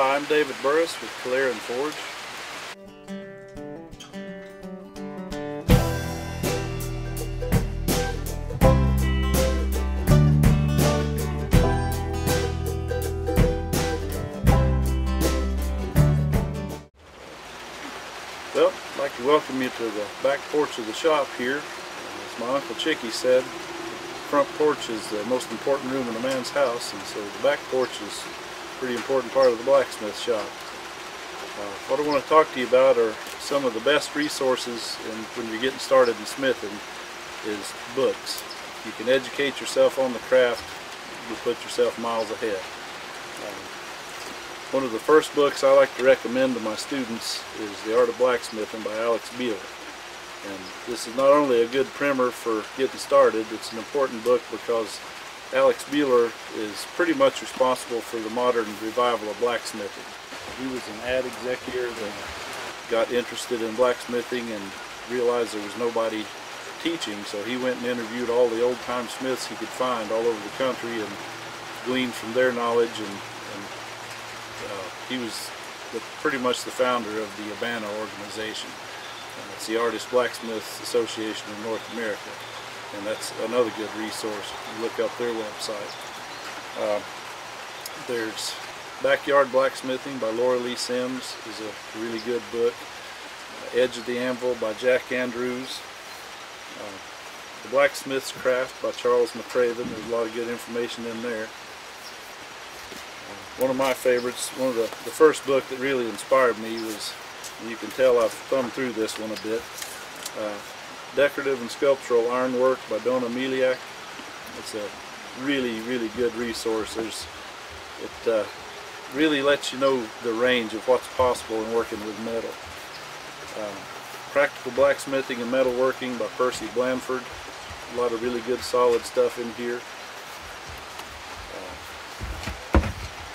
Hi, I'm David Burress with Calerin Forge. Well, I'd like to welcome you to the back porch of the shop here. As my Uncle Chicky said, the front porch is the most important room in a man's house, and so the back porch is a pretty important part of the blacksmith shop. What I want to talk to you about are some of the best resources when you're getting started in smithing is books. If you can educate yourself on the craft, you'll put yourself miles ahead. One of the first books I like to recommend to my students is The Art of Blacksmithing by Bealer. And this is not only a good primer for getting started, it's an important book because Bealer is pretty much responsible for the modern revival of blacksmithing. He was an ad executive that got interested in blacksmithing and realized there was nobody teaching, so he went and interviewed all the old-time smiths he could find all over the country and gleaned from their knowledge, and he was pretty much the founder of the Abana organization. It's the Artist Blacksmiths Association in North America, and that's another good resource. You look up their website. There's Backyard Blacksmithing by Lorelei is a really good book. Edge of the Anvil by Jack Andrews. The Blacksmith's Craft by Charles McRaven. There's a lot of good information in there. One of my favorites, one of the first book that really inspired me was, and you can tell I've thumbed through this one a bit, Decorative and Sculptural Ironwork by Dona, Meilach. It's a really, really good resource. It really lets you know the range of what's possible in working with metal. Practical Blacksmithing and Metalworking by Percy, Blandford. A lot of really good solid stuff in here.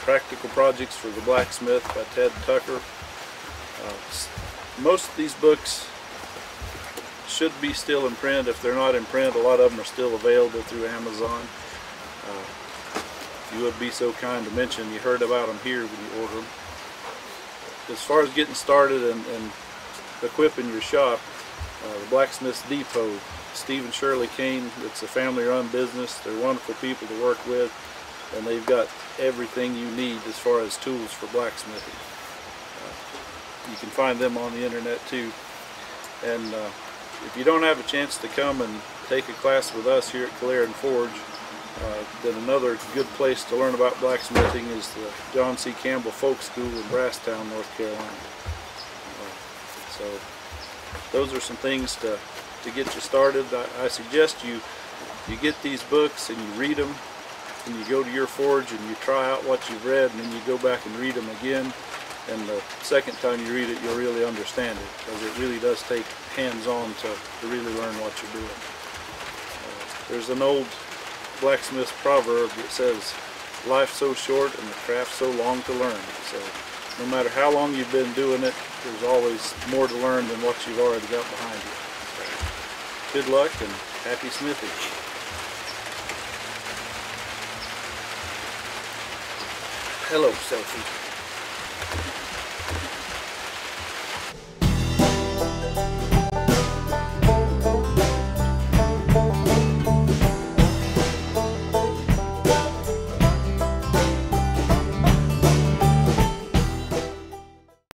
Practical Projects for the Blacksmith by Ted Tucker. Most of these books should be still in print. If they're not in print, a lot of them are still available through Amazon. If you would be so kind to mention you heard about them here when you order them. As far as getting started and equipping your shop, the Blacksmiths Depot, Steve and Shirley Kane, it's a family-run business. They're wonderful people to work with, and they've got everything you need as far as tools for blacksmithing. You can find them on the internet too. And if you don't have a chance to come and take a class with us here at Calerin Forge, then another good place to learn about blacksmithing is the John C. Campbell Folk School in Brasstown, North Carolina. So those are some things to get you started. I suggest you get these books and you read them, and you go to your forge and you try out what you've read, and then you go back and read them again, and the second time you read it you'll really understand it, because it really does take hands-on to really learn what you're doing. There's an old blacksmith proverb that says, life's so short and the craft so long to learn. So no matter how long you've been doing it, there's always more to learn than what you've already got behind you. So, good luck and happy smithing. Hello, Sophie.